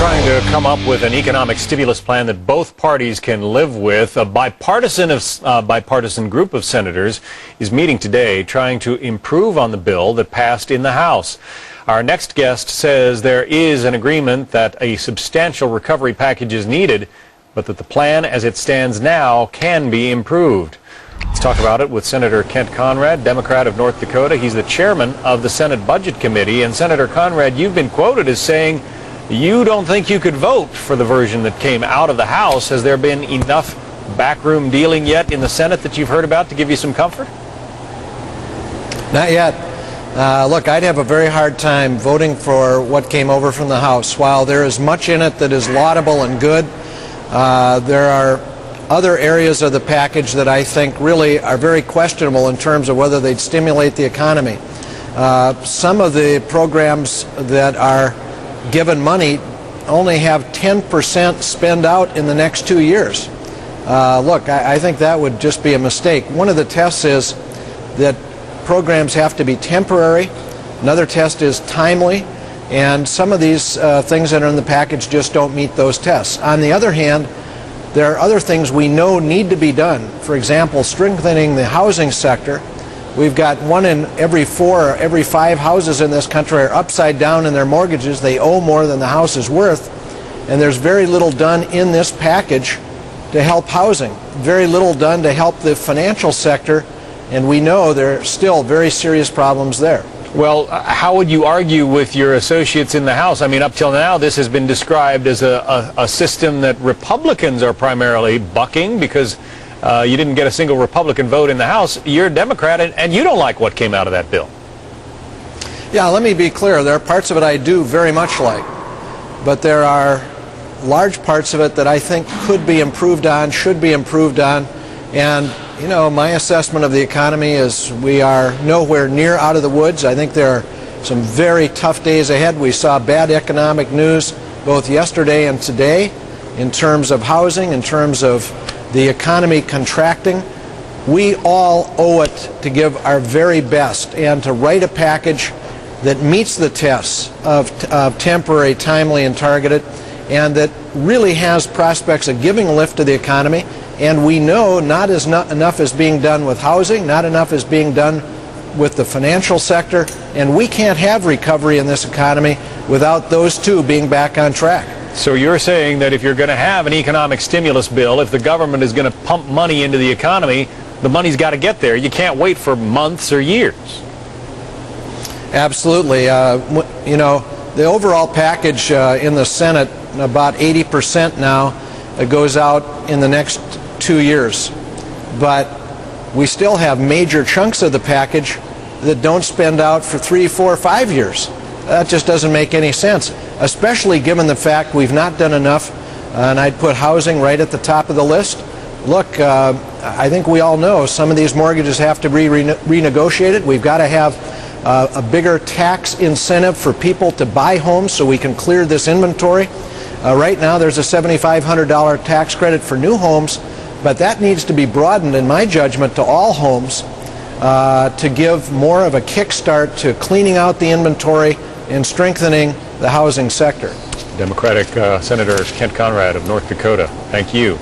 trying to come up with an economic stimulus plan that both parties can live with. A bipartisan group of senators is meeting today trying to improve on the bill that passed in the House. Our next guest says there is an agreement that a substantial recovery package is needed, but that the plan as it stands now can be improved. Let's talk about it with Senator Kent Conrad, Democrat of North Dakota. He's the chairman of the Senate Budget Committee. And Senator Conrad, you've been quoted as saying you don't think you could vote for the version that came out of the House. Has there been enough backroom dealing yet in the Senate that you've heard about to give you some comfort? Not yet. Look, I'd have a very hard time voting for what came over from the House. While there is much in it that is laudable and good, there are other areas of the package that I think really are very questionable in terms of whether they'd stimulate the economy. Some of the programs that are given money only have 10% spend out in the next 2 years. Look, I think that would just be a mistake. One of the tests is that programs have to be temporary. Another test is timely. And some of these things that are in the package just don't meet those tests. On the other hand, there are other things we know need to be done. For example, strengthening the housing sector. We've got 1 in every 4 or every 5 houses in this country are upside down in their mortgages. They owe more than the house is worth. And there's very little done in this package to help housing. Very little done to help the financial sector. And we know there are still very serious problems there. Well, how would you argue with your associates in the House? I mean, up till now, this has been described as a system that Republicans are primarily bucking because you didn't get a single Republican vote in the House. You're a Democrat, and you don't like what came out of that bill. Yeah, let me be clear. There are parts of it I do very much like. But there are large parts of it that I think could be improved on, should be improved on. And, you know, my assessment of the economy is we are nowhere near out of the woods. I think there are some very tough days ahead. We saw bad economic news both yesterday and today in terms of housing, in terms of the economy contracting. We all owe it to give our very best and to write a package that meets the tests of temporary, timely, and targeted, and that really has prospects of giving a lift to the economy. And we know not enough is being done with housing, not enough is being done with the financial sector, and we can't have recovery in this economy without those two being back on track. So you're saying that if you're going to have an economic stimulus bill, if the government is going to pump money into the economy, the money's got to get there. You can't wait for months or years. Absolutely. You know, the overall package in the Senate, about 80% now, goes out in the next 2 years. But we still have major chunks of the package that don't spend out for 3, 4, 5 years. That just doesn't make any sense, especially given the fact we've not done enough, and I'd put housing right at the top of the list. Look, I think we all know some of these mortgages have to be renegotiated. We've got to have a bigger tax incentive for people to buy homes so we can clear this inventory. Right now there's a $7,500 tax credit for new homes, but that needs to be broadened, in my judgment, to all homes to give more of a kickstart to cleaning out the inventory and strengthening the housing sector. Democratic Senator Kent Conrad of North Dakota, thank you.